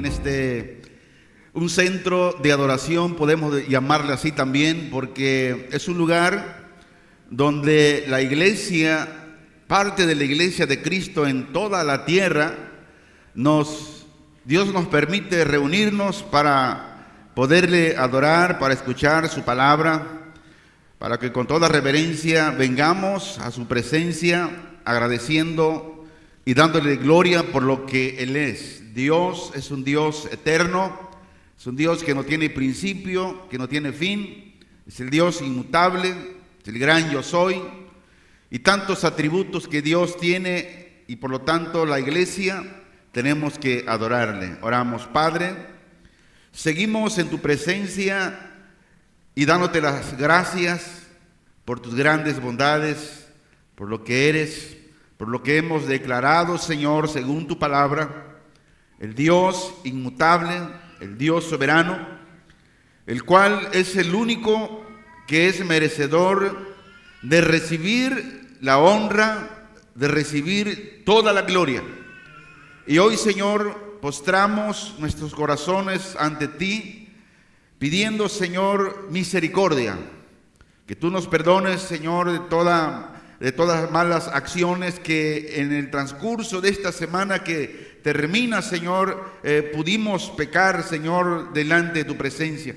aquí en un centro de adoración, podemos llamarle así también, porque es un lugar donde la iglesia, parte de la iglesia de Cristo en toda la tierra, Dios nos permite reunirnos para poderle adorar, para escuchar su palabra, para que con toda reverencia vengamos a su presencia agradeciendo y dándole gloria por lo que Él es. Dios es un Dios eterno, es un Dios que no tiene principio, que no tiene fin, es el Dios inmutable, es el gran yo soy, y tantos atributos que Dios tiene, y por lo tanto la iglesia tenemos que adorarle. Oramos, Padre, seguimos en tu presencia y dándote las gracias por tus grandes bondades, por lo que eres, por lo que hemos declarado, Señor, según tu palabra, el Dios inmutable, el Dios soberano, el cual es el único que es merecedor de recibir la honra, de recibir toda la gloria. Y hoy, Señor, postramos nuestros corazones ante ti, pidiendo, Señor, misericordia, que tú nos perdones, Señor, de todas malas acciones que en el transcurso de esta semana que termina, Señor, pudimos pecar, Señor, delante de tu presencia.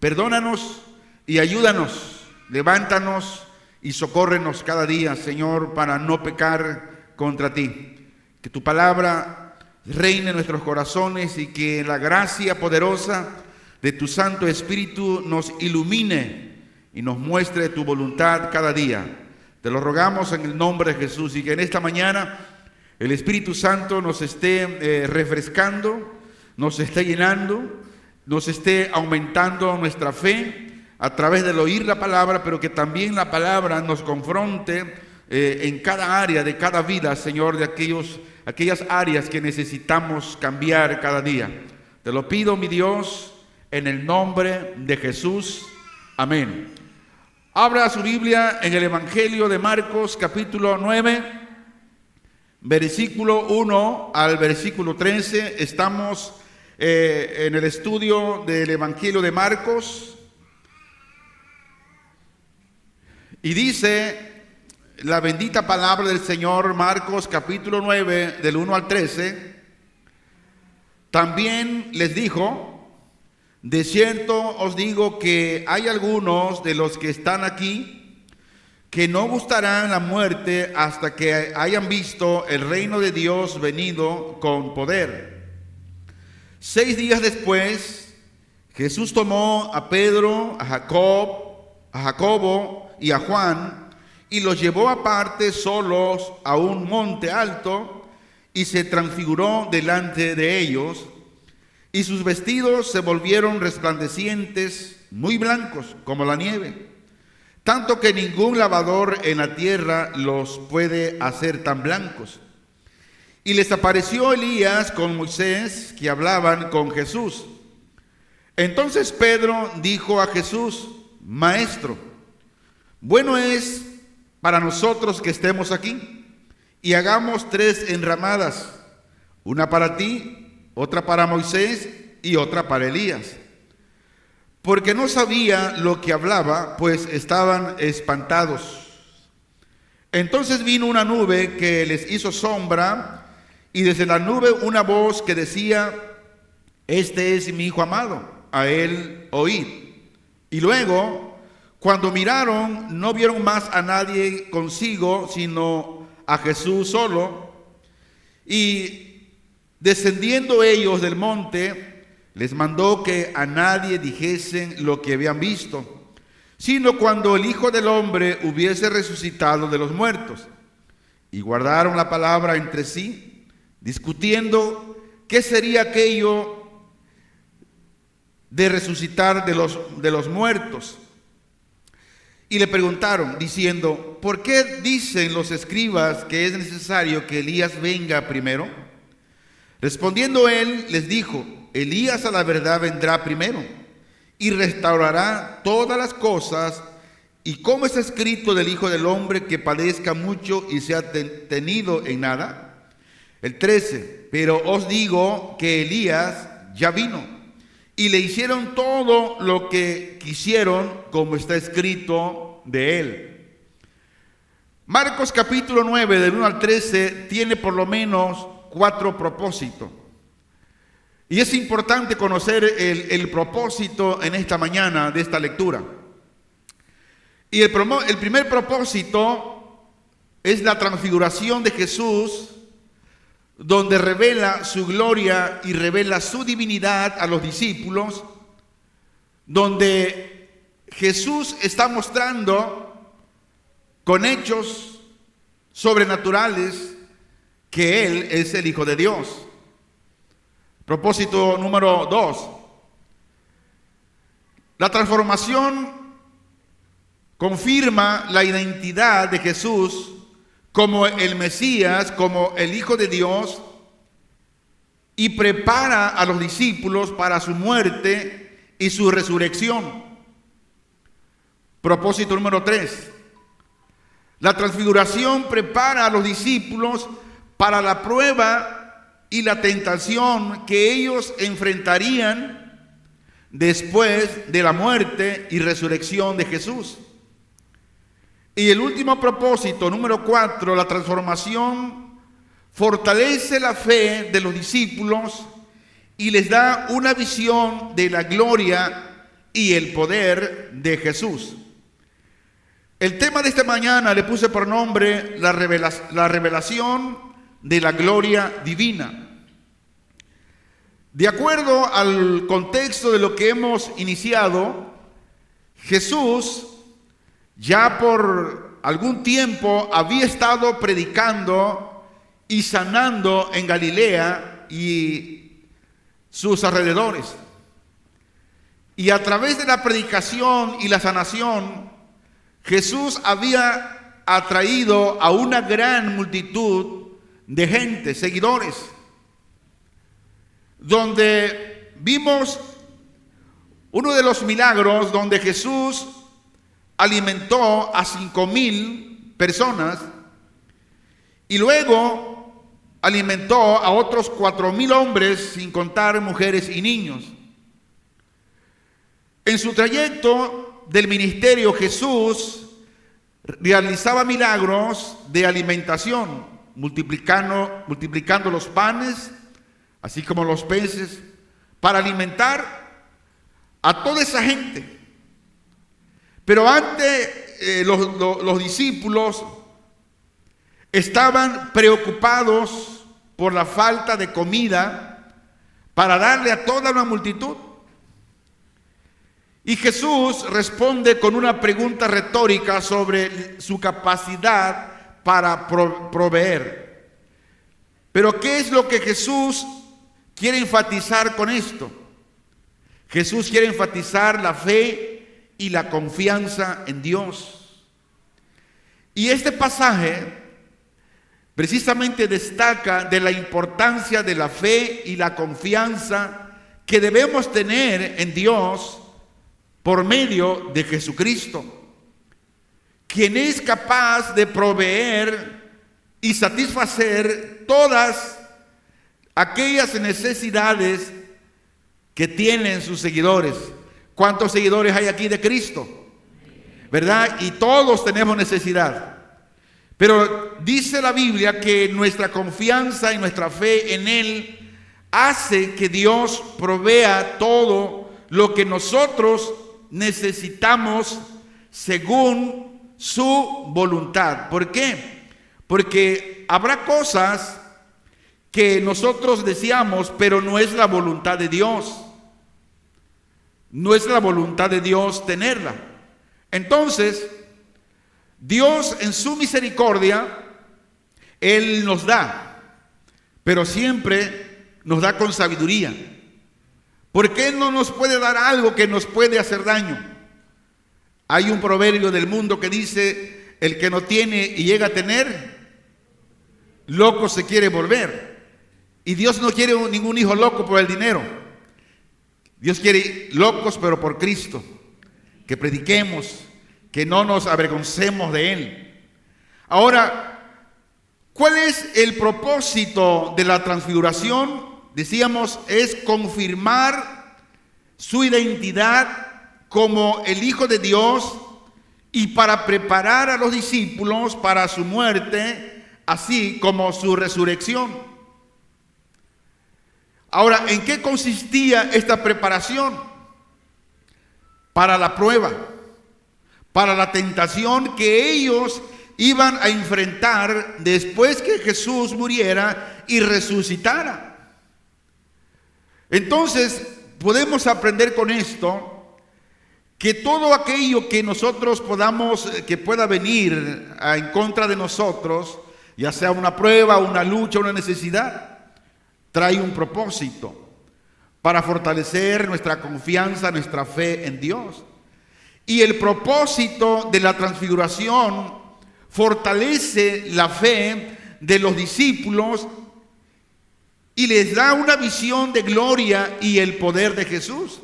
Perdónanos y ayúdanos, levántanos y socórrenos cada día, Señor, para no pecar contra ti. Que tu palabra reine en nuestros corazones y que la gracia poderosa de tu Santo Espíritu nos ilumine y nos muestre tu voluntad cada día. Te lo rogamos en el nombre de Jesús, y que en esta mañana el Espíritu Santo nos esté refrescando, nos esté llenando, nos esté aumentando nuestra fe a través del oír la palabra, pero que también la palabra nos confronte en cada área de cada vida, Señor, de aquellas áreas que necesitamos cambiar cada día. Te lo pido, mi Dios, en el nombre de Jesús. Amén. Abra su Biblia en el Evangelio de Marcos, capítulo 9, versículo 1 al versículo 13. Estamos en el estudio del Evangelio de Marcos. Y dice la bendita palabra del Señor, Marcos, capítulo 9, del 1 al 13. También les dijo: de cierto os digo que hay algunos de los que están aquí que no gustarán la muerte hasta que hayan visto el reino de Dios venido con poder. 6 días después, Jesús tomó a Pedro, a Jacobo y a Juan y los llevó aparte solos a un monte alto y se transfiguró delante de ellos. Y sus vestidos se volvieron resplandecientes, muy blancos como la nieve, tanto que ningún lavador en la tierra los puede hacer tan blancos. Y les apareció Elías con Moisés, que hablaban con Jesús. Entonces Pedro dijo a Jesús: Maestro, bueno es para nosotros que estemos aquí, y hagamos 3 enramadas, una para ti, otra para Moisés y otra para Elías. Porque no sabía lo que hablaba, pues estaban espantados. Entonces vino una nube que les hizo sombra, y desde la nube una voz que decía: Este es mi Hijo amado, a él oíd. Y luego, cuando miraron, no vieron más a nadie consigo, sino a Jesús solo. Y descendiendo ellos del monte, les mandó que a nadie dijesen lo que habían visto, sino cuando el Hijo del Hombre hubiese resucitado de los muertos. Y guardaron la palabra entre sí, discutiendo qué sería aquello de resucitar de los muertos. Y le preguntaron, diciendo: ¿por qué dicen los escribas que es necesario que Elías venga primero? Respondiendo él, les dijo: Elías a la verdad vendrá primero y restaurará todas las cosas. ¿Y cómo está escrito del Hijo del Hombre que padezca mucho y sea tenido en nada? El 13, pero os digo que Elías ya vino, y le hicieron todo lo que quisieron, como está escrito de él. Marcos capítulo 9, del 1 al 13, tiene por lo menos 4 propósitos. Y es importante conocer el propósito en esta mañana de esta lectura. Y el primer propósito es la transfiguración de Jesús, donde revela su gloria y revela su divinidad a los discípulos, donde Jesús está mostrando con hechos sobrenaturales que Él es el Hijo de Dios. Propósito número 2. La transformación confirma la identidad de Jesús como el Mesías, como el Hijo de Dios, y prepara a los discípulos para su muerte y su resurrección. Propósito número 3. La transfiguración prepara a los discípulos para la prueba y la tentación que ellos enfrentarían después de la muerte y resurrección de Jesús. Y el último propósito, número 4, la transformación fortalece la fe de los discípulos y les da una visión de la gloria y el poder de Jesús. El tema de esta mañana le puse por nombre la revelación de la gloria divina. De acuerdo al contexto de lo que hemos iniciado, Jesús ya por algún tiempo había estado predicando y sanando en Galilea y sus alrededores. Y a través de la predicación y la sanación, Jesús había atraído a una gran multitud de gente, seguidores, donde vimos uno de los milagros donde Jesús alimentó a 5,000 personas y luego alimentó a otros 4,000 hombres, sin contar mujeres y niños. En su trayecto del ministerio, Jesús realizaba milagros de alimentación, multiplicando los panes, así como los peces, para alimentar a toda esa gente. Pero antes los discípulos estaban preocupados por la falta de comida para darle a toda una multitud. Y Jesús responde con una pregunta retórica sobre su capacidad para proveer. Pero ¿qué es lo que Jesús quiere enfatizar con esto? Jesús quiere enfatizar la fe y la confianza en Dios. Y este pasaje precisamente destaca de la importancia de la fe y la confianza que debemos tener en Dios por medio de Jesucristo, quien es capaz de proveer y satisfacer todas aquellas necesidades que tienen sus seguidores. ¿Cuántos seguidores hay aquí de Cristo? ¿Verdad? Y todos tenemos necesidad. Pero dice la Biblia que nuestra confianza y nuestra fe en Él hace que Dios provea todo lo que nosotros necesitamos según su voluntad. ¿Por qué? Porque habrá cosas que nosotros deseamos, pero no es la voluntad de Dios. No es la voluntad de Dios tenerla. Entonces, Dios en su misericordia, Él nos da, pero siempre nos da con sabiduría. ¿Por qué no nos puede dar algo que nos puede hacer daño? Hay un proverbio del mundo que dice: el que no tiene y llega a tener, loco se quiere volver. Y Dios no quiere ningún hijo loco por el dinero. Dios quiere locos pero por Cristo, que prediquemos, que no nos avergoncemos de Él. Ahora, ¿cuál es el propósito de la transfiguración? decíamos, es confirmar su identidad como el Hijo de Dios y para preparar a los discípulos para su muerte, así como su resurrección. Ahora, ¿en qué consistía esta preparación? Para la prueba, para la tentación que ellos iban a enfrentar después que Jesús muriera y resucitara. Entonces, podemos aprender con esto que todo aquello que nosotros que pueda venir en contra de nosotros, ya sea una prueba, una lucha, una necesidad, trae un propósito para fortalecer nuestra confianza, nuestra fe en Dios. Y el propósito de la transfiguración fortalece la fe de los discípulos y les da una visión de gloria y el poder de Jesús.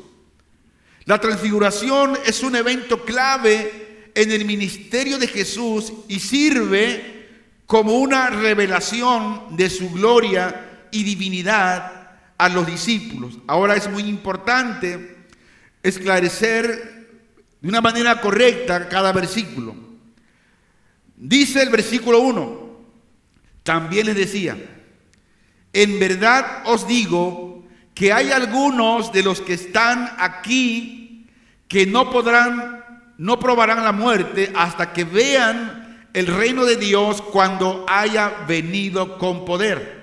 La transfiguración es un evento clave en el ministerio de Jesús y sirve como una revelación de su gloria y divinidad a los discípulos. Ahora es muy importante esclarecer de una manera correcta cada versículo. Dice el versículo 1, también les decía, en verdad os digo que hay algunos de los que están aquí que no probarán la muerte hasta que vean el reino de Dios cuando haya venido con poder.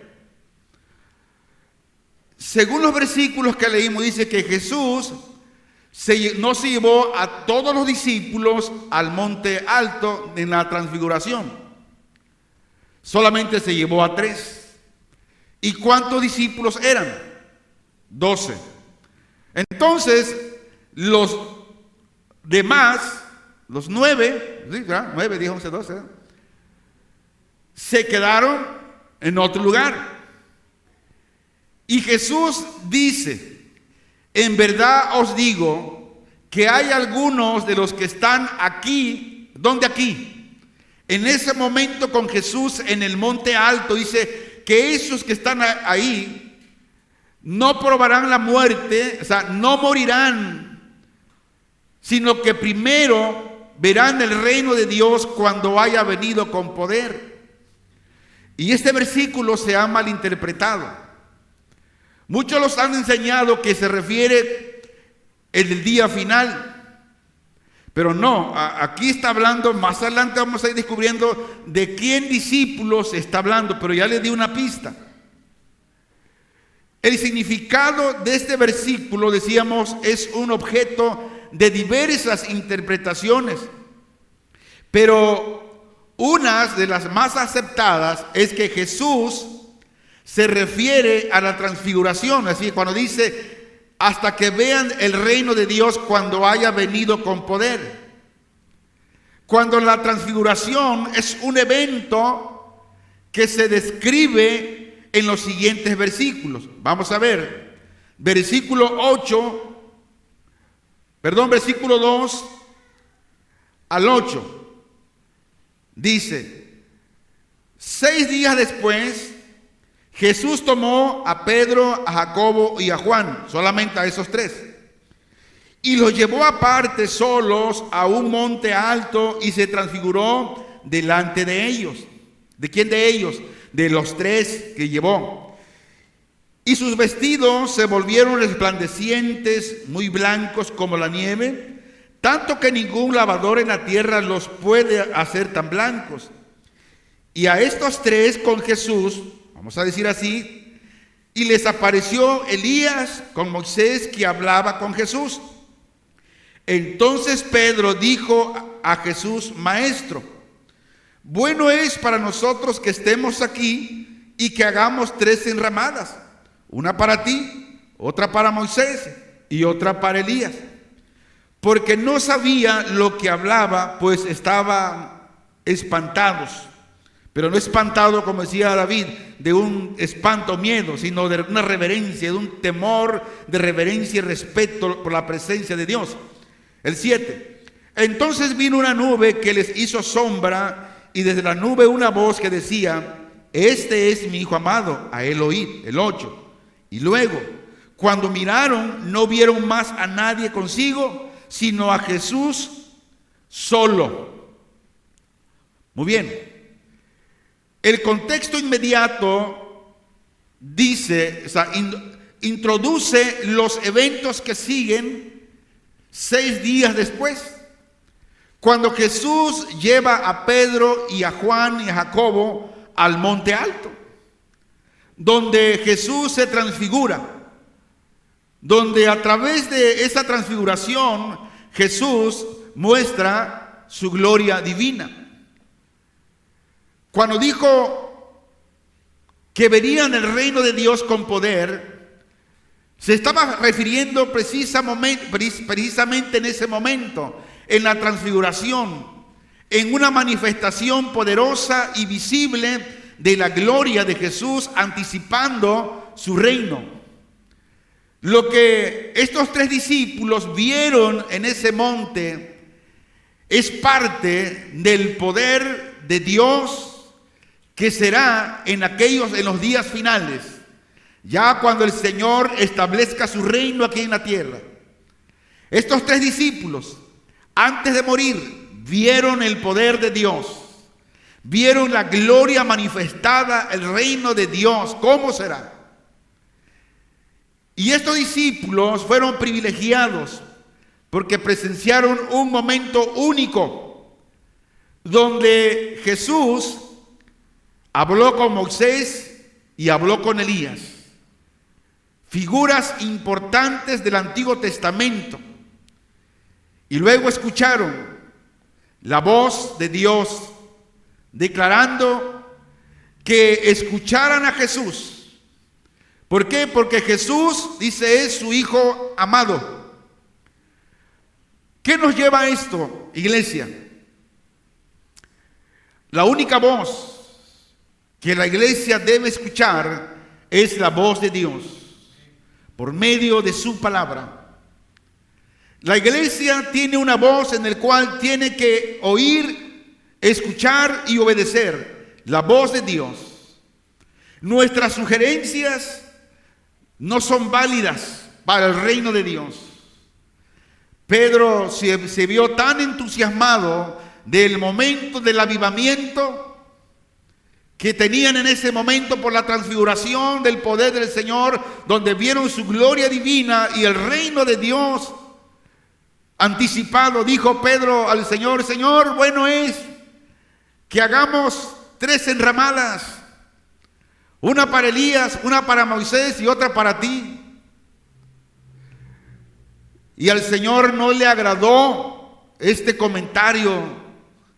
Según los versículos que leímos, dice que Jesús no se llevó a todos los discípulos al monte alto en la transfiguración. Solamente se llevó a 3. ¿Y cuántos discípulos eran? 12. Entonces, los demás, los 9, ¿sí? 9, 10, 11, 12, se quedaron en otro lugar. Y Jesús dice, en verdad os digo que hay algunos de los que están aquí. ¿Dónde aquí? En ese momento con Jesús en el monte alto, dice que esos que están ahí no probarán la muerte, o sea, no morirán, sino que primero verán el reino de Dios cuando haya venido con poder. Y este versículo se ha malinterpretado. Muchos los han enseñado que se refiere el día final, pero no, aquí está hablando, más adelante vamos a ir descubriendo de quién discípulos está hablando, pero ya les di una pista. El significado de este versículo, decíamos, es un objeto de diversas interpretaciones, pero una de las más aceptadas es que Jesús se refiere a la transfiguración, así cuando dice hasta que vean el reino de Dios cuando haya venido con poder. Cuando la transfiguración es un evento que se describe en los siguientes versículos. Vamos a ver, versículo 2 al 8. Dice, 6 días después, Jesús tomó a Pedro, a Jacobo y a Juan, solamente a esos 3, y los llevó aparte solos a un monte alto y se transfiguró delante de ellos. ¿De quién de ellos? De los 3 que llevó. Y sus vestidos se volvieron resplandecientes, muy blancos como la nieve, tanto que ningún lavador en la tierra los puede hacer tan blancos. Y a estos 3 con Jesús, vamos a decir así, y les apareció Elías con Moisés que hablaba con Jesús. Entonces Pedro dijo a Jesús, Maestro, bueno es para nosotros que estemos aquí y que hagamos 3 enramadas, una para ti, otra para Moisés y otra para Elías. Porque no sabía lo que hablaba, pues estaban espantados. Pero no espantado, como decía David, de un espanto, miedo, sino de una reverencia, de un temor, de reverencia y respeto por la presencia de Dios. El 7. Entonces vino una nube que les hizo sombra, y desde la nube una voz que decía, este es mi hijo amado, a él oíd. El 8. Y luego, cuando miraron, no vieron más a nadie consigo, sino a Jesús solo. Muy bien. El contexto inmediato dice, introduce los eventos que siguen 6 días después. Cuando Jesús lleva a Pedro y a Juan y a Jacobo al monte alto, donde Jesús se transfigura, donde a través de esa transfiguración Jesús muestra su gloria divina. Cuando dijo que verían el reino de Dios con poder, se estaba refiriendo precisamente en ese momento, en la transfiguración, en una manifestación poderosa y visible de la gloria de Jesús, anticipando su reino. Lo que estos 3 discípulos vieron en ese monte es parte del poder de Dios que será en los días finales, ya cuando el Señor establezca su reino aquí en la tierra. Estos 3 discípulos, antes de morir, vieron el poder de Dios, vieron la gloria manifestada, el reino de Dios, ¿cómo será? Y estos discípulos fueron privilegiados porque presenciaron un momento único donde Jesús habló con Moisés y habló con Elías, figuras importantes del Antiguo Testamento. Y luego escucharon la voz de Dios declarando que escucharan a Jesús. ¿Por qué? Porque Jesús, dice, es su Hijo amado. ¿Qué nos lleva a esto, iglesia? La única voz que la iglesia debe escuchar es la voz de Dios por medio de su palabra. La iglesia tiene una voz en la cual tiene que oír, escuchar y obedecer la voz de Dios. Nuestras sugerencias no son válidas para el reino de Dios. Pedro se vio tan entusiasmado del momento del avivamiento que tenían en ese momento por la transfiguración del poder del Señor, donde vieron su gloria divina y el reino de Dios anticipado. Dijo Pedro al Señor: Señor, bueno es que hagamos 3 enramadas, una para Elías, una para Moisés y otra para ti. Y al Señor no le agradó este comentario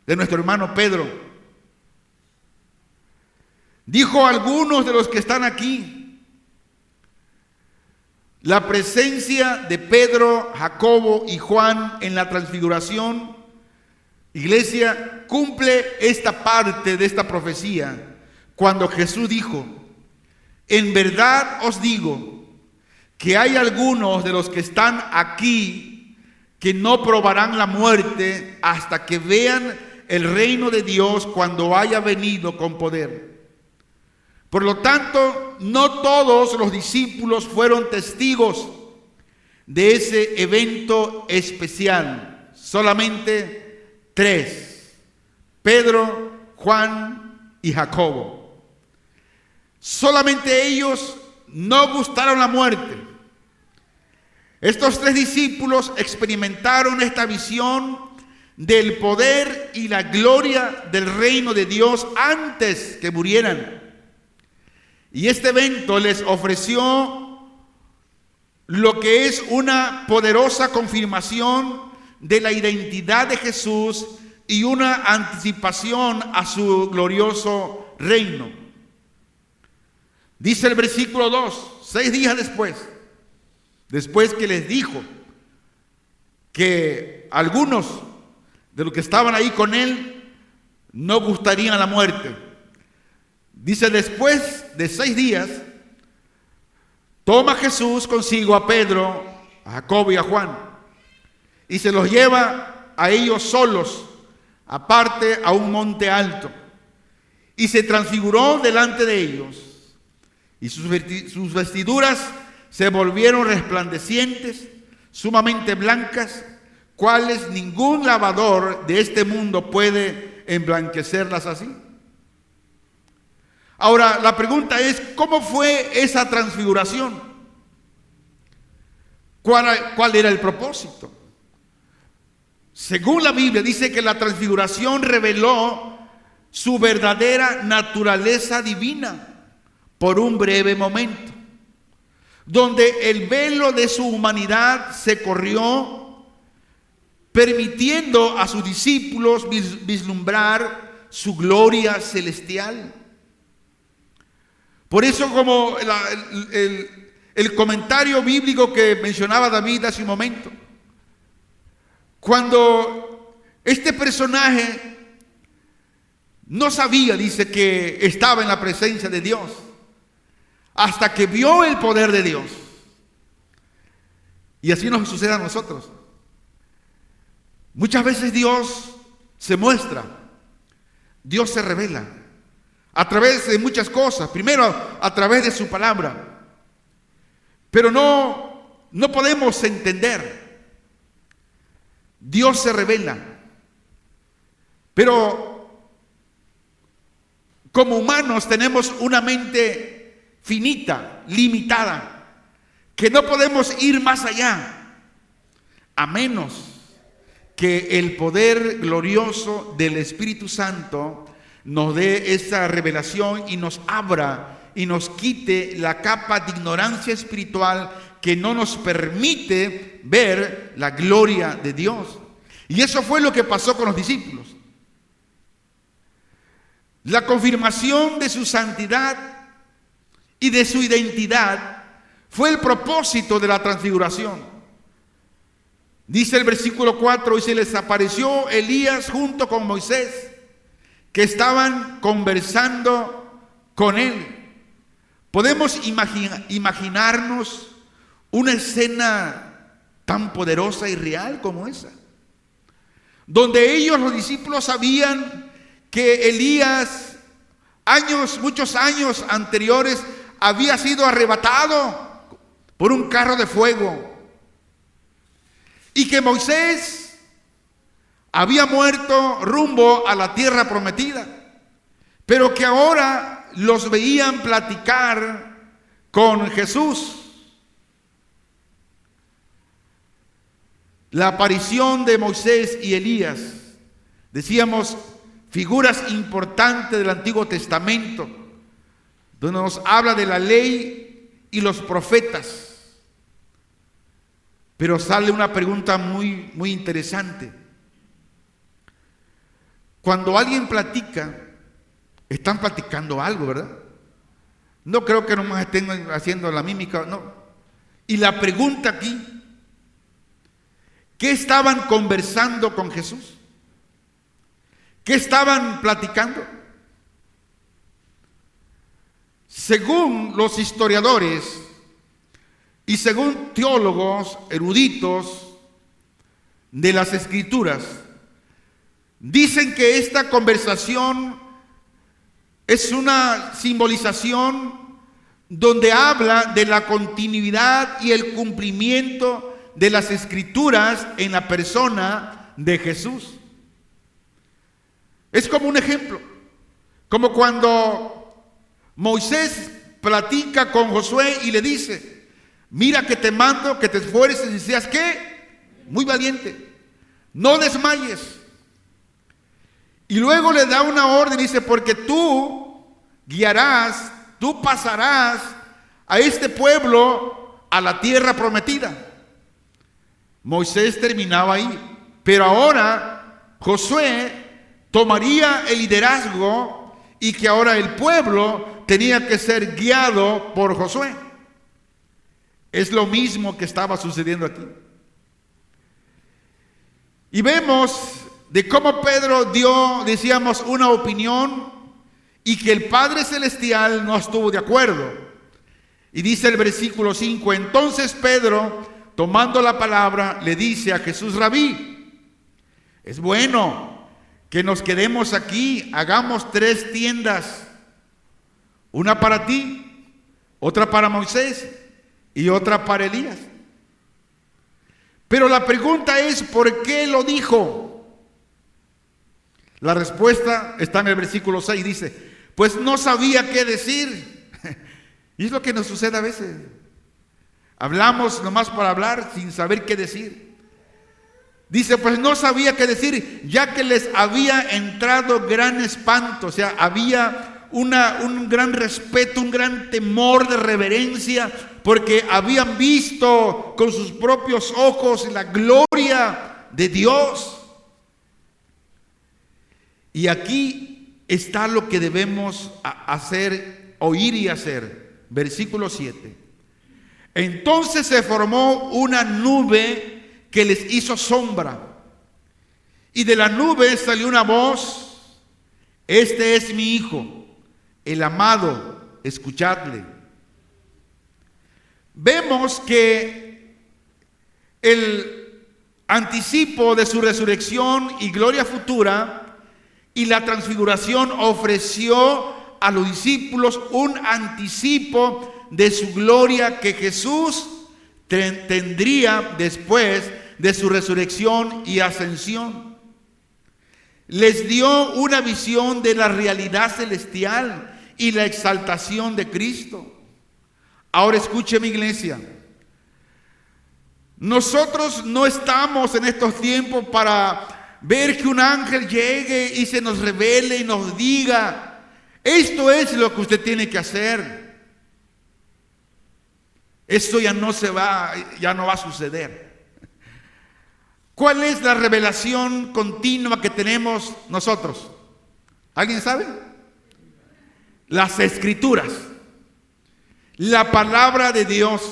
de nuestro hermano Pedro. Dijo a algunos de los que están aquí: la presencia de Pedro, Jacobo y Juan en la transfiguración, iglesia, cumple esta parte de esta profecía, cuando Jesús dijo: en verdad os digo que hay algunos de los que están aquí que no probarán la muerte hasta que vean el reino de Dios cuando haya venido con poder. Por lo tanto, no todos los discípulos fueron testigos de ese evento especial, solamente 3, Pedro, Juan y Jacobo. Solamente ellos no gustaron la muerte. Estos 3 discípulos experimentaron esta visión del poder y la gloria del reino de Dios antes que murieran. Y este evento les ofreció lo que es una poderosa confirmación de la identidad de Jesús y una anticipación a su glorioso reino. Dice el versículo 2, 6 días después que les dijo que algunos de los que estaban ahí con él no gustarían la muerte. Dice: después de 6 días, toma Jesús consigo a Pedro, a Jacobo y a Juan, y se los lleva a ellos solos, aparte a un monte alto, y se transfiguró delante de ellos. y sus vestiduras se volvieron resplandecientes, sumamente blancas, cuales ningún lavador de este mundo puede emblanquecerlas así. Ahora, la pregunta es, ¿cómo fue esa transfiguración? ¿Cuál era el propósito? Según la Biblia, dice que la transfiguración reveló su verdadera naturaleza divina por un breve momento, donde el velo de su humanidad se corrió, permitiendo a sus discípulos vislumbrar su gloria celestial. Por eso, como el comentario bíblico que mencionaba David hace un momento, cuando este personaje no sabía, dice, que estaba en la presencia de Dios, hasta que vio el poder de Dios. Y así nos sucede a nosotros. Muchas veces Dios se muestra, Dios se revela a través de muchas cosas. Primero a través de su palabra, pero no podemos entender. Dios se revela, pero como humanos tenemos una mente finita, limitada, que no podemos ir más allá, a menos que el poder glorioso del Espíritu Santo nos dé esa revelación y nos abra y nos quite la capa de ignorancia espiritual que no nos permite ver la gloria de Dios. Y eso fue lo que pasó con los discípulos. La confirmación de su santidad y de su identidad fue el propósito de la transfiguración. Dice el versículo 4, y se les apareció Elías junto con Moisés, que estaban conversando con él. Podemos imaginarnos una escena tan poderosa y real como esa, donde ellos, los discípulos, sabían que Elías, muchos años anteriores, había sido arrebatado por un carro de fuego, y que Moisés había muerto rumbo a la tierra prometida, pero que ahora los veían platicar con Jesús. La aparición de Moisés y Elías, decíamos, figuras importantes del Antiguo Testamento, donde nos habla de la ley y los profetas. Pero sale una pregunta muy, muy interesante. Cuando alguien platica, están platicando algo, ¿verdad? No creo que nomás estén haciendo la mímica, no. Y la pregunta aquí, ¿qué estaban conversando con Jesús? ¿Qué estaban platicando? Según los historiadores y según teólogos eruditos de las Escrituras, dicen que esta conversación es una simbolización donde habla de la continuidad y el cumplimiento de las Escrituras en la persona de Jesús. Es como un ejemplo, como cuando Moisés platica con Josué y le dice: mira que te mando que te esfuerces y seas, ¿qué? Muy valiente, no desmayes. Y luego le da una orden y dice: porque tú guiarás, tú pasarás a este pueblo a la tierra prometida. Moisés terminaba ahí, pero ahora Josué tomaría el liderazgo y que ahora el pueblo tenía que ser guiado por Josué. Es lo mismo que estaba sucediendo aquí. Y vemos de cómo Pedro dio, decíamos, una opinión y que el Padre Celestial no estuvo de acuerdo. Y dice el versículo 5, entonces Pedro, tomando la palabra, le dice a Jesús: Rabí, es bueno que nos quedemos aquí, hagamos 3 tiendas, una para ti, otra para Moisés y otra para Elías. Pero la pregunta es, ¿por qué lo dijo? La respuesta está en el versículo 6, dice, pues no sabía qué decir. Y es lo que nos sucede a veces. Hablamos nomás para hablar sin saber qué decir. Dice, pues no sabía qué decir, ya que les había entrado gran espanto, o sea, había un gran respeto, un gran temor de reverencia, porque habían visto con sus propios ojos la gloria de Dios. Y aquí está lo que debemos hacer, oír y hacer. Versículo 7. Entonces se formó una nube que les hizo sombra, y de la nube salió una voz: este es mi hijo, el amado, escuchadle. Vemos que el anticipo de su resurrección y gloria futura y la transfiguración ofreció a los discípulos un anticipo de su gloria que Jesús tendría después de su resurrección y ascensión. Les dio una visión de la realidad celestial y la exaltación de Cristo. Ahora escuche, mi iglesia, nosotros no estamos en estos tiempos para ver que un ángel llegue y se nos revele y nos diga: esto es lo que usted tiene que hacer. Esto ya no va a suceder. ¿Cuál es la revelación continua que tenemos nosotros? ¿Alguien sabe? Las Escrituras, la palabra de Dios.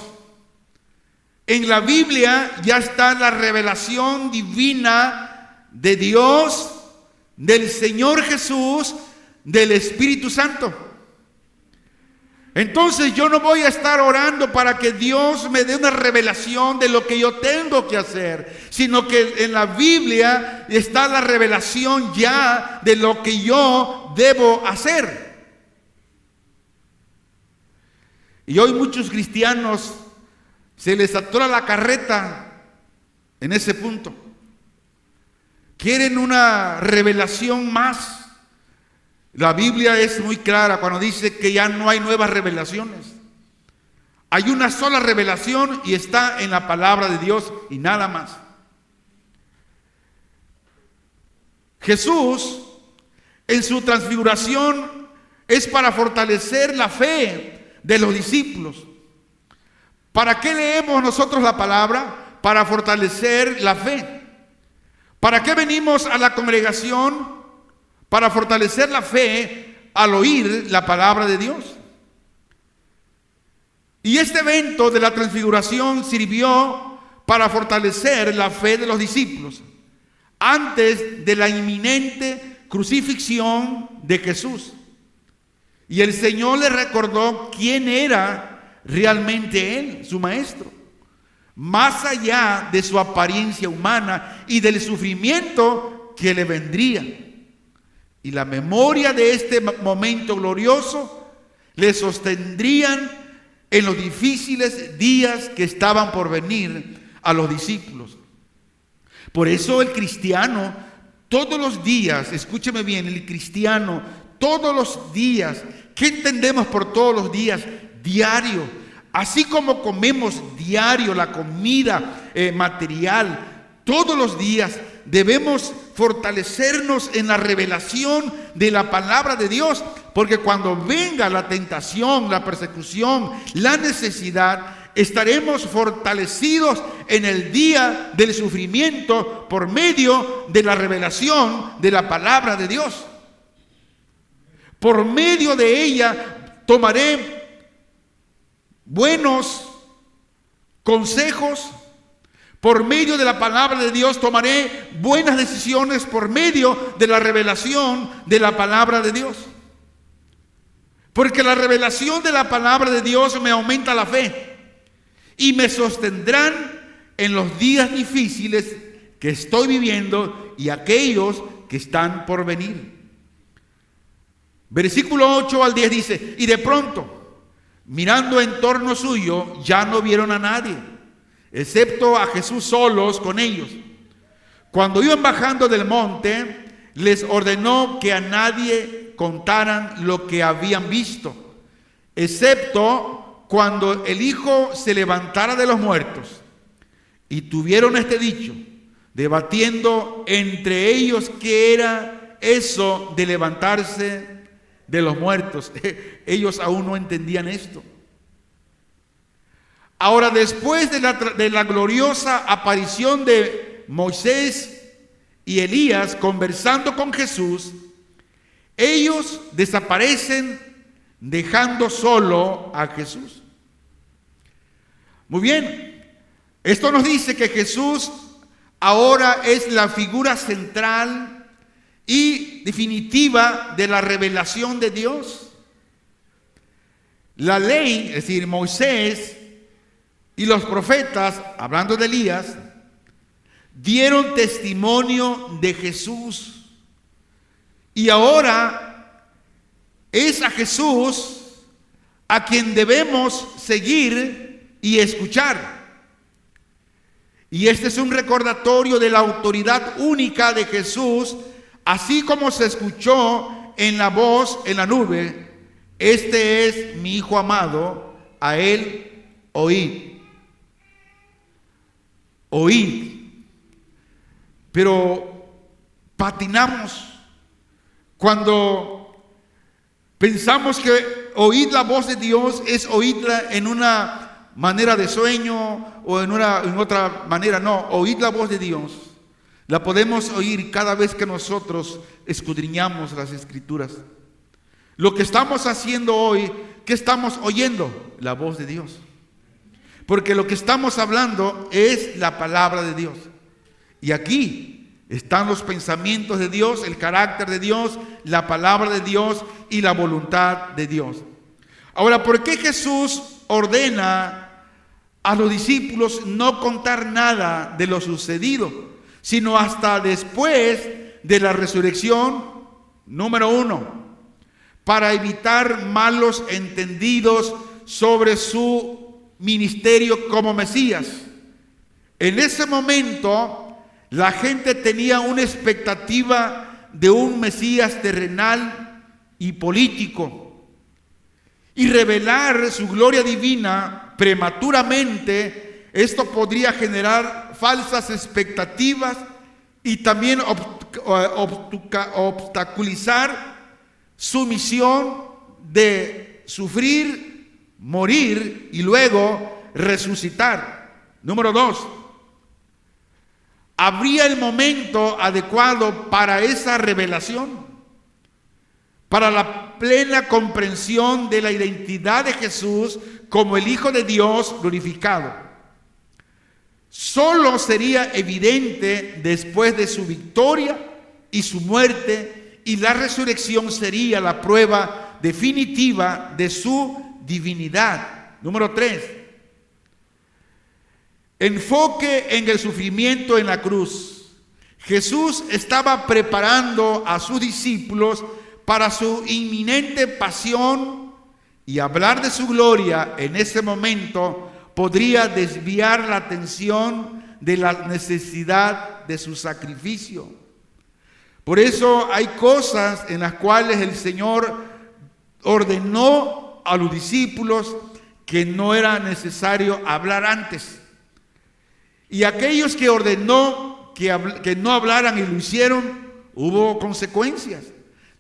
En la Biblia ya está la revelación divina de Dios, del Señor Jesús, del Espíritu Santo. Entonces yo no voy a estar orando para que Dios me dé una revelación de lo que yo tengo que hacer, sino que en la Biblia está la revelación ya de lo que yo debo hacer. Y hoy muchos cristianos se les atora la carreta en ese punto. Quieren una revelación más. La Biblia es muy clara cuando dice que ya no hay nuevas revelaciones. Hay una sola revelación y está en la palabra de Dios y nada más. Jesús en su transfiguración es para fortalecer la fe de los discípulos. ¿Para qué leemos nosotros la palabra? Para fortalecer la fe. ¿Para qué venimos a la congregación? Para fortalecer la fe al oír la palabra de Dios. Y este evento de la transfiguración sirvió para fortalecer la fe de los discípulos antes de la inminente crucifixión de Jesús. Y el Señor les recordó quién era realmente Él, su maestro, más allá de su apariencia humana y del sufrimiento que le vendría. Y la memoria de este momento glorioso le sostendrían en los difíciles días que estaban por venir a los discípulos. Por eso el cristiano todos los días, escúcheme bien, el cristiano todos los días, ¿qué entendemos por todos los días? Diario. Así como comemos diario la comida material, todos los días debemos fortalecernos en la revelación de la palabra de Dios, porque cuando venga la tentación, la persecución, la necesidad, estaremos fortalecidos en el día del sufrimiento por medio de la revelación de la palabra de Dios. Por medio de ella tomaré buenos consejos. Por medio de la palabra de Dios tomaré buenas decisiones por medio de la revelación de la palabra de Dios. Porque la revelación de la palabra de Dios me aumenta la fe y me sostendrán en los días difíciles que estoy viviendo y aquellos que están por venir. Versículo 8 al 10 dice: y de pronto mirando en torno suyo, ya no vieron a nadie, excepto a Jesús solos con ellos. Cuando iban bajando del monte, les ordenó que a nadie contaran lo que habían visto, excepto cuando el Hijo se levantara de los muertos. Y tuvieron este dicho, debatiendo entre ellos qué era eso de levantarse de los muertos. Ellos aún no entendían esto. Ahora, después de la gloriosa aparición de Moisés y Elías conversando con Jesús, ellos desaparecen dejando solo a Jesús. Muy bien, esto nos dice que Jesús ahora es la figura central y definitiva de la revelación de Dios. La ley, es decir, Moisés y los profetas, hablando de Elías, dieron testimonio de Jesús. Y ahora es a Jesús a quien debemos seguir y escuchar. Y este es un recordatorio de la autoridad única de Jesús, así como se escuchó en la voz en la nube: este es mi Hijo amado, a él oíd. Oíd. Pero patinamos cuando pensamos que oír la voz de Dios es oírla en una manera de sueño o en otra manera. No, oír la voz de Dios la podemos oír cada vez que nosotros escudriñamos las Escrituras. Lo que estamos haciendo hoy, ¿qué estamos oyendo? La voz de Dios. Porque lo que estamos hablando es la palabra de Dios. Y aquí están los pensamientos de Dios, el carácter de Dios, la palabra de Dios y la voluntad de Dios. Ahora, ¿por qué Jesús ordena a los discípulos no contar nada de lo sucedido, sino hasta después de la resurrección? Número 1, para evitar malos entendidos sobre su ministerio como Mesías. En ese momento, la gente tenía una expectativa de un Mesías terrenal y político, y revelar su gloria divina prematuramente, esto podría generar falsas expectativas y también obstaculizar su misión de sufrir, morir y luego resucitar. Número 2, habría el momento adecuado para esa revelación, para la plena comprensión de la identidad de Jesús como el Hijo de Dios glorificado. Solo sería evidente después de su victoria y su muerte, y la resurrección sería la prueba definitiva de su divinidad. Número 3, enfoque en el sufrimiento en la cruz. Jesús estaba preparando a sus discípulos para su inminente pasión, y hablar de su gloria en ese momento podría desviar la atención de la necesidad de su sacrificio. Por eso hay cosas en las cuales el Señor ordenó a los discípulos que no era necesario hablar antes. Y aquellos que ordenó que no hablaran y lo hicieron, hubo consecuencias.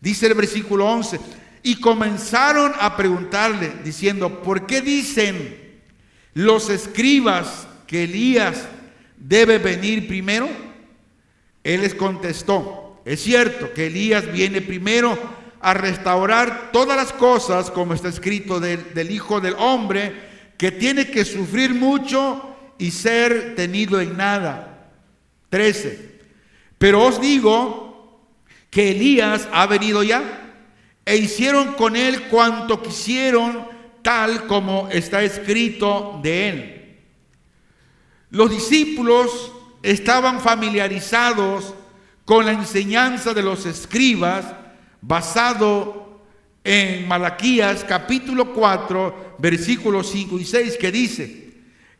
Dice el versículo 11, y comenzaron a preguntarle, diciendo: ¿por qué dicen los escribas que Elías debe venir primero? Él les contestó: es cierto que Elías viene primero a restaurar todas las cosas, como está escrito del Hijo del Hombre, que tiene que sufrir mucho y ser tenido en nada. 13, pero os digo que Elías ha venido ya, e hicieron con él cuanto quisieron, tal como está escrito de él. Los discípulos estaban familiarizados con la enseñanza de los escribas, basado en Malaquías capítulo 4, versículos 5 y 6, que dice: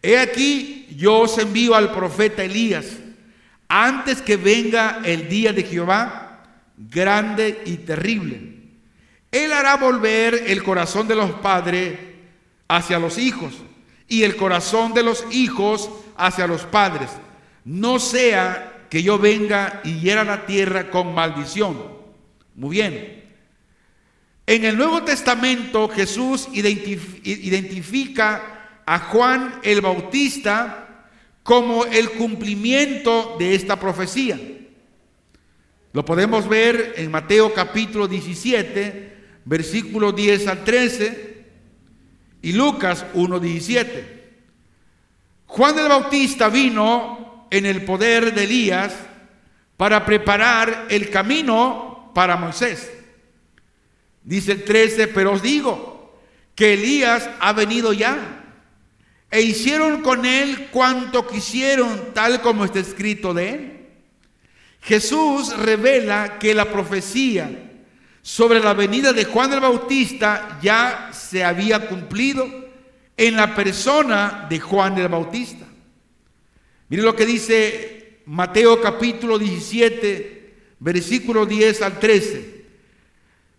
He aquí, yo os envío al profeta Elías, antes que venga el día de Jehová, grande y terrible. Él hará volver el corazón de los padres hacia los hijos, y el corazón de los hijos hacia los padres, no sea que yo venga y hiera la tierra con maldición. Muy bien. En el Nuevo Testamento Jesús identifica a Juan el Bautista como el cumplimiento de esta profecía. Lo podemos ver en Mateo capítulo 17, versículos 10 al 13, y Lucas 1:17. Juan el Bautista vino en el poder de Elías para preparar el camino para Moisés. Dice el 13: Pero os digo que Elías ha venido ya, e hicieron con él cuanto quisieron, tal como está escrito de él. Jesús revela que la profecía sobre la venida de Juan el Bautista ya se había cumplido en la persona de Juan el Bautista. Miren lo que dice Mateo capítulo 17, versículo 10 al 13.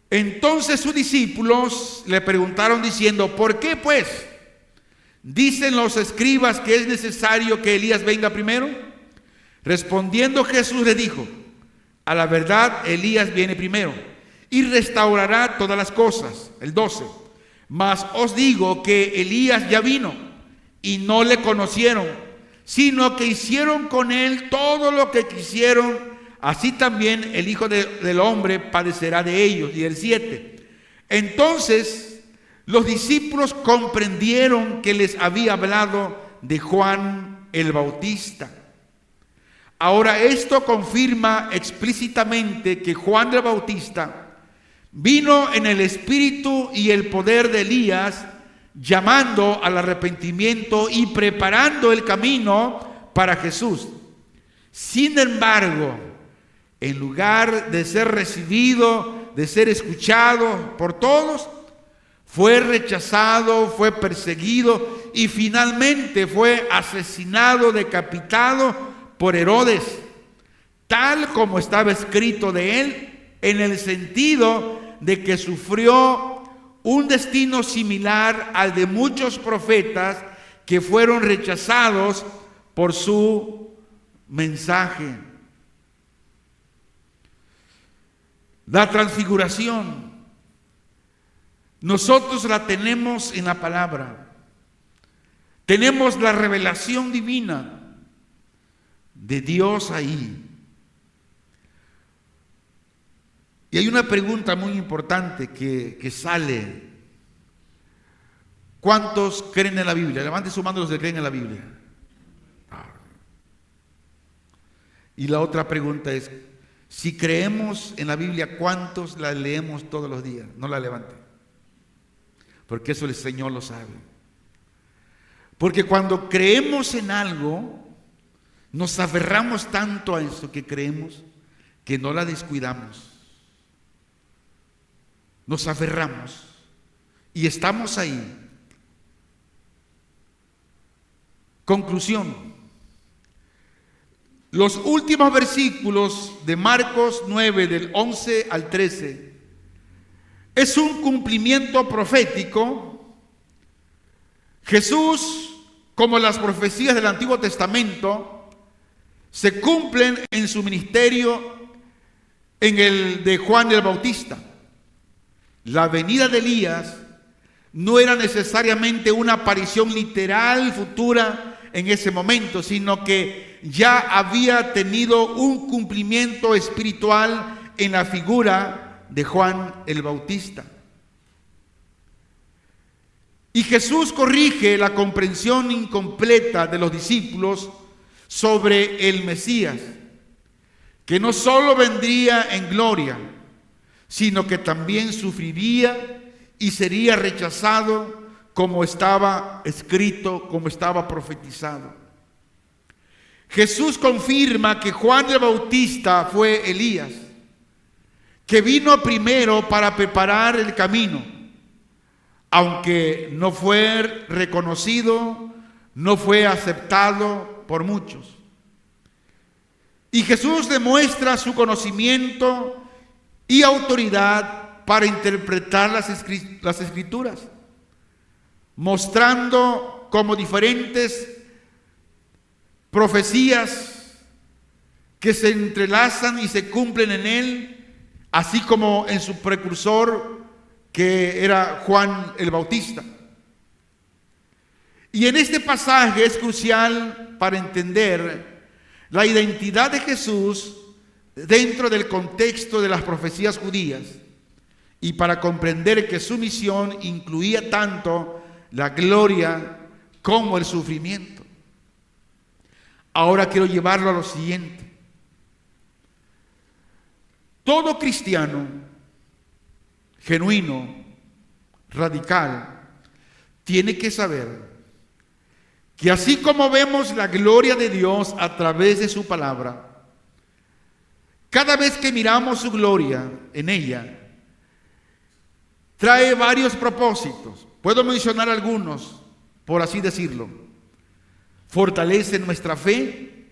Entonces sus discípulos le preguntaron diciendo: ¿por qué pues dicen los escribas que es necesario que Elías venga primero? Respondiendo Jesús le dijo: a la verdad, Elías viene primero y restaurará todas las cosas. El 12. Mas os digo que Elías ya vino y no le conocieron, sino que hicieron con él todo lo que quisieron. Así también el Hijo del Hombre padecerá de ellos. Y el 7. Entonces los discípulos comprendieron que les había hablado de Juan el Bautista. Ahora esto confirma explícitamente que Juan el Bautista vino en el espíritu y el poder de Elías, llamando al arrepentimiento y preparando el camino para Jesús. Sin embargo, en lugar de ser recibido, de ser escuchado por todos, fue rechazado, fue perseguido y finalmente fue asesinado, decapitado por Herodes, tal como estaba escrito de él, en el sentido de que sufrió un destino similar al de muchos profetas que fueron rechazados por su mensaje. La transfiguración, nosotros la tenemos en la palabra. Tenemos la revelación divina de Dios ahí. Y hay una pregunta muy importante que sale: ¿cuántos creen en la Biblia? Levante su mano los que creen en la Biblia. Y la otra pregunta es: si creemos en la Biblia, ¿cuántos la leemos todos los días? No la levante, porque eso el Señor lo sabe. Porque cuando creemos en algo, nos aferramos tanto a eso que creemos que no la descuidamos. Nos aferramos y estamos ahí. Conclusión: los últimos versículos de Marcos 9, del 11 al 13, es un cumplimiento profético. Jesús, como las profecías del Antiguo Testamento, se cumplen en su ministerio en el de Juan el Bautista. La venida de Elías no era necesariamente una aparición literal futura en ese momento, sino que ya había tenido un cumplimiento espiritual en la figura de Juan el Bautista. Y Jesús corrige la comprensión incompleta de los discípulos sobre el Mesías, que no solo vendría en gloria, sino que también sufriría y sería rechazado, como estaba escrito, como estaba profetizado. Jesús confirma que Juan el Bautista fue Elías, que vino primero para preparar el camino, aunque no fue reconocido, no fue aceptado por muchos. Y Jesús demuestra su conocimiento y autoridad para interpretar las Escrituras, mostrando cómo diferentes profecías que se entrelazan y se cumplen en Él, así como en su precursor, que era Juan el Bautista. Y en este pasaje es crucial para entender la identidad de Jesús dentro del contexto de las profecías judías y para comprender que su misión incluía tanto la gloria como el sufrimiento. Ahora quiero llevarlo a lo siguiente. Todo cristiano genuino, radical, tiene que saber que así como vemos la gloria de Dios a través de su palabra, cada vez que miramos su gloria en ella, trae varios propósitos. Puedo mencionar algunos, por así decirlo. Fortalece nuestra fe,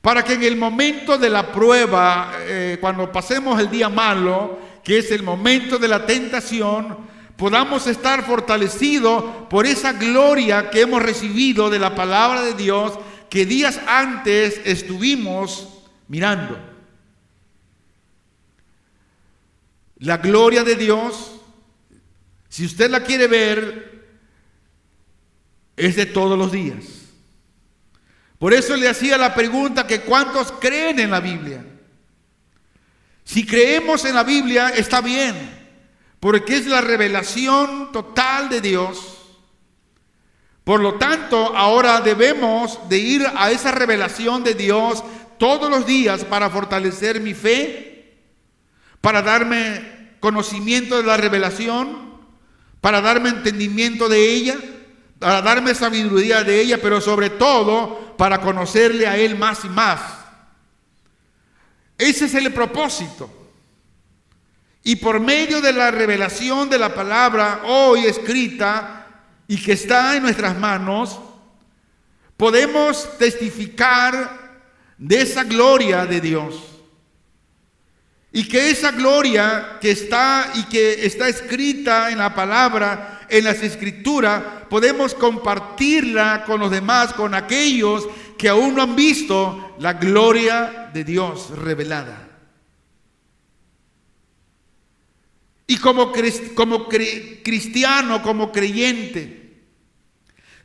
para que en el momento de la prueba, cuando pasemos el día malo, que es el momento de la tentación, podamos estar fortalecidos por esa gloria que hemos recibido de la palabra de Dios que días antes estuvimos mirando. La gloria de Dios, si usted la quiere ver, es de todos los días. Por eso le hacía la pregunta que ¿cuántos creen en la Biblia? Si creemos en la Biblia está bien, porque es la revelación total de Dios. Por lo tanto, ahora debemos de ir a esa revelación de Dios todos los días para fortalecer mi fe, para darme conocimiento de la revelación, para darme entendimiento de ella, para darme sabiduría de ella, pero sobre todo para conocerle a Él más y más. Ese es el propósito. Y por medio de la revelación de la palabra hoy escrita y que está en nuestras manos, podemos testificar de esa gloria de Dios. Y que esa gloria que está escrita en la palabra, en las Escrituras, podemos compartirla con los demás, con aquellos que aún no han visto la gloria de Dios revelada. Y como cristiano, como creyente,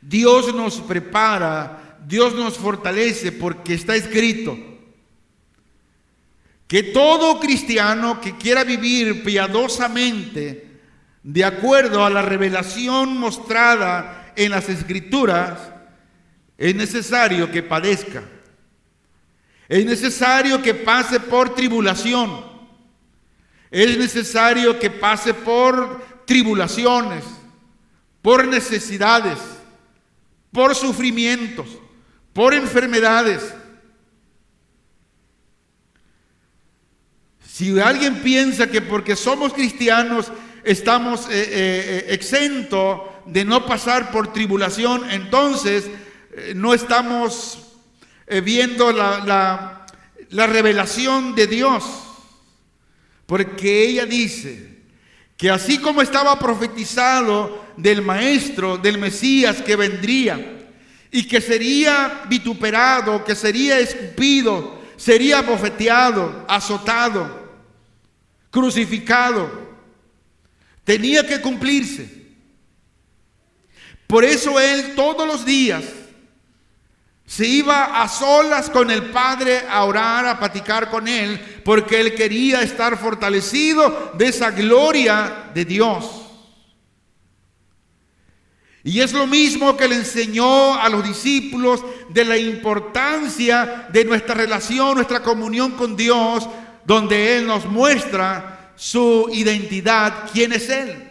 Dios nos prepara, Dios nos fortalece, porque está escrito que todo cristiano que quiera vivir piadosamente de acuerdo a la revelación mostrada en las Escrituras, es necesario que padezca, es necesario que pase por tribulación. Es necesario que pase por tribulaciones, por necesidades, por sufrimientos, por enfermedades. Si alguien piensa que porque somos cristianos estamos exentos de no pasar por tribulación, entonces no estamos viendo la revelación de Dios. Porque ella dice que así como estaba profetizado del Maestro, del Mesías que vendría y que sería vituperado, que sería escupido, sería bofeteado, azotado, crucificado, tenía que cumplirse. Por eso Él todos los días se iba a solas con el Padre a orar, a platicar con Él, porque Él quería estar fortalecido de esa gloria de Dios. Y es lo mismo que le enseñó a los discípulos de la importancia de nuestra relación, nuestra comunión con Dios, donde Él nos muestra su identidad, quién es Él.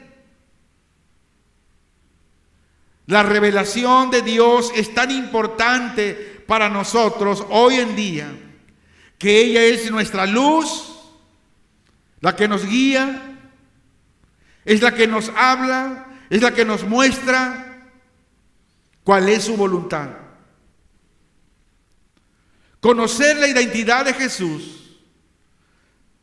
La revelación de Dios es tan importante para nosotros hoy en día, que ella es nuestra luz, la que nos guía, es la que nos habla, es la que nos muestra cuál es su voluntad. Conocer la identidad de Jesús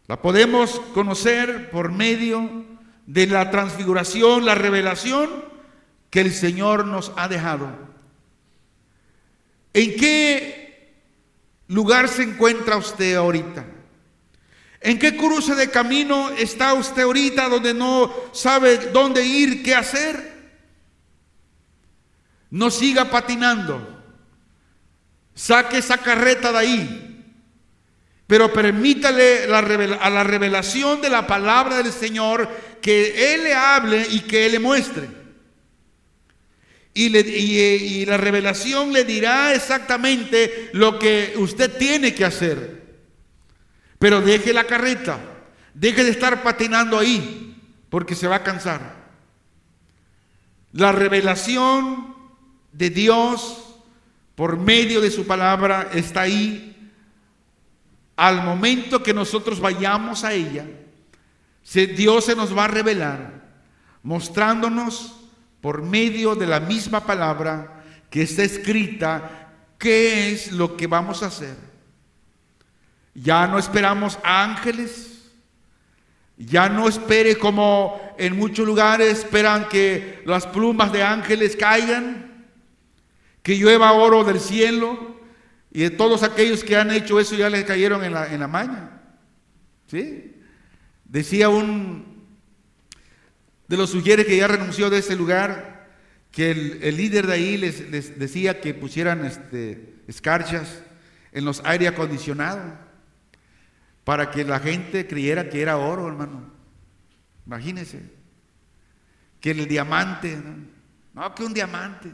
la podemos conocer por medio de la transfiguración, la revelación que el Señor nos ha dejado. ¿En qué lugar se encuentra usted ahorita? ¿En qué cruce de camino está usted ahorita donde no sabe dónde ir, qué hacer? No siga patinando. Saque esa carreta de ahí. Pero permítale a la revelación de la palabra del Señor que Él le hable y que Él le muestre. Y la revelación le dirá exactamente lo que usted tiene que hacer. Pero deje la carreta, deje de estar patinando ahí, porque se va a cansar. La revelación de Dios por medio de su palabra está ahí. Al momento que nosotros vayamos a ella, Dios se nos va a revelar, mostrándonos por medio de la misma palabra que está escrita qué es lo que vamos a hacer. Ya no esperamos ángeles, ya no espere como en muchos lugares esperan que las plumas de ángeles caigan, que llueva oro del cielo, y de todos aquellos que han hecho eso ya les cayeron en la maña. ¿Sí? Decía un de los sugieres que ya renunció de ese lugar, que el líder de ahí les decía que pusieran escarchas en los aire acondicionados para que la gente creyera que era oro, hermano. Imagínense. Que el diamante, no, que un diamante.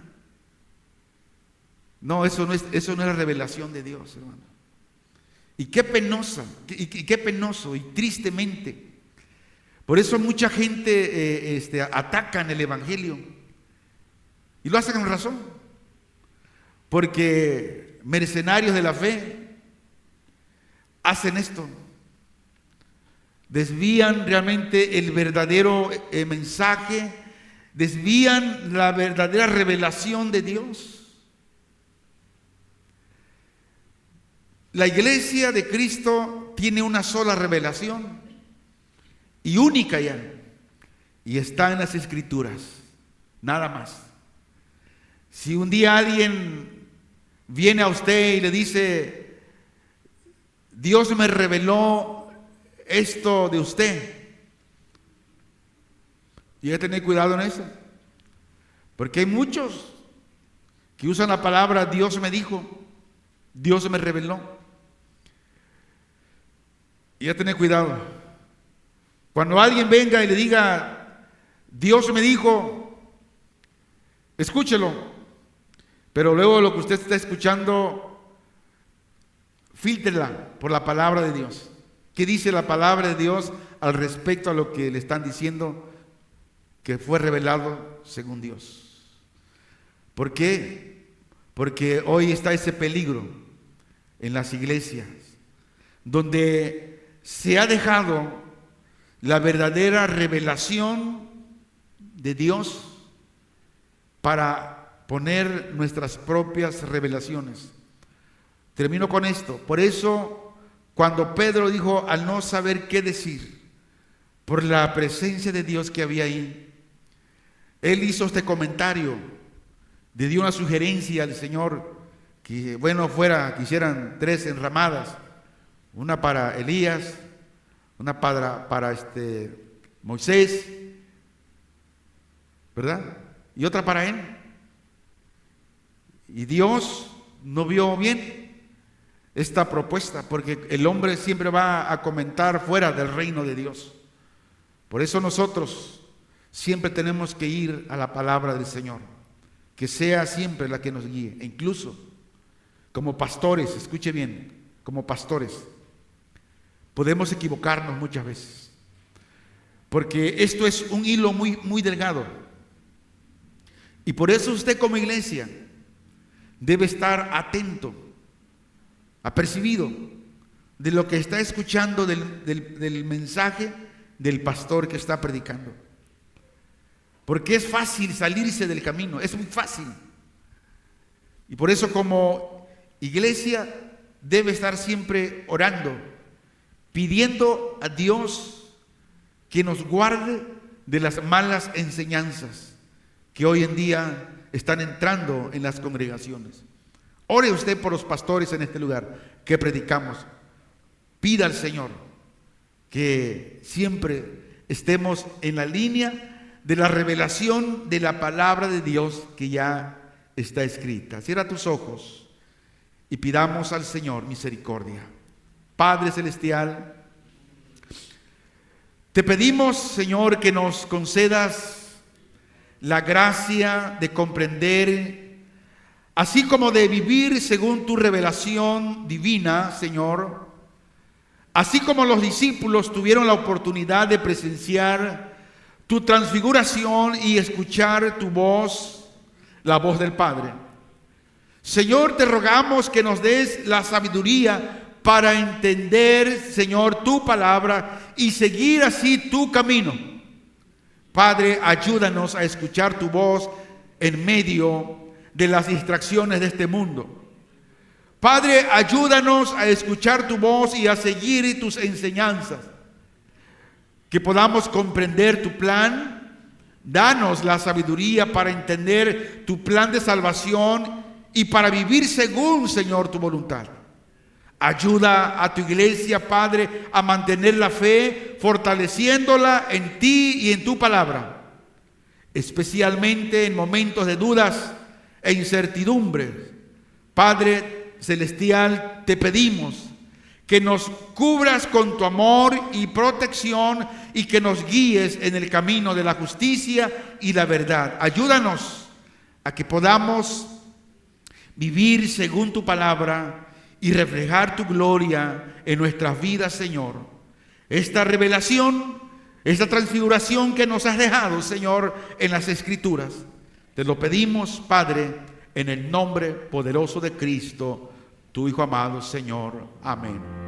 No, eso no es la revelación de Dios, hermano. Y qué penosa, y qué penoso, y tristemente. Por eso mucha gente atacan el Evangelio. Y lo hacen con razón. Porque mercenarios de la fe hacen esto. Desvían realmente el verdadero mensaje, desvían la verdadera revelación de Dios. La iglesia de Cristo tiene una sola revelación y única ya, y está en las Escrituras, nada más. Si un día alguien viene a usted y le dice: Dios me reveló esto de usted, y hay que tener cuidado en eso, porque hay muchos que usan la palabra Dios me dijo, Dios me reveló, y hay que tener cuidado. Cuando alguien venga y le diga Dios me dijo, escúchelo, pero luego lo que usted está escuchando, fíltrela por la palabra de Dios. ¿Qué dice la palabra de Dios al respecto a lo que le están diciendo que fue revelado según Dios? ¿Por qué? Porque hoy está ese peligro en las iglesias, donde se ha dejado la verdadera revelación de Dios para poner nuestras propias revelaciones. Termino con esto. Por eso, cuando Pedro dijo al no saber qué decir, por la presencia de Dios que había ahí, él hizo este comentario, le dio una sugerencia al Señor, que que hicieran 3 enramadas, una para Elías, una para Moisés, ¿verdad? Y otra para él. Y Dios no vio bien esta propuesta, porque el hombre siempre va a comentar fuera del reino de Dios. Por eso nosotros siempre tenemos que ir a la palabra del Señor, que sea siempre la que nos guíe. E incluso como pastores, escuche bien, como pastores podemos equivocarnos muchas veces, porque esto es un hilo muy, muy delgado, y por eso usted como iglesia debe estar atento, apercibido, de lo que está escuchando del mensaje del pastor que está predicando. Porque es fácil salirse del camino, es muy fácil. Y por eso como iglesia debe estar siempre orando, pidiendo a Dios que nos guarde de las malas enseñanzas que hoy en día están entrando en las congregaciones. Ore usted por los pastores en este lugar que predicamos. Pida al Señor que siempre estemos en la línea de la revelación de la palabra de Dios que ya está escrita. Cierra tus ojos y pidamos al Señor misericordia. Padre celestial, te pedimos, Señor, que nos concedas la gracia de comprender, así como de vivir según tu revelación divina, Señor, así como los discípulos tuvieron la oportunidad de presenciar tu transfiguración y escuchar tu voz, la voz del Padre. Señor, te rogamos que nos des la sabiduría para entender, Señor, tu palabra y seguir así tu camino. Padre, ayúdanos a escuchar tu voz en medio de las distracciones de este mundo. Padre, ayúdanos a escuchar tu voz y a seguir tus enseñanzas. Que podamos comprender tu plan. Danos la sabiduría para entender tu plan de salvación y para vivir según, Señor, tu voluntad. Ayuda a tu iglesia, Padre, a mantener la fe, fortaleciéndola en ti y en tu palabra, especialmente en momentos de dudas e incertidumbres. Padre celestial, te pedimos que nos cubras con tu amor y protección y que nos guíes en el camino de la justicia y la verdad. Ayúdanos a que podamos vivir según tu palabra y reflejar tu gloria en nuestras vidas, Señor. Esta revelación, esta transfiguración que nos has dejado, Señor, en las Escrituras, te lo pedimos, Padre, en el nombre poderoso de Cristo, tu Hijo amado, Señor. Amén.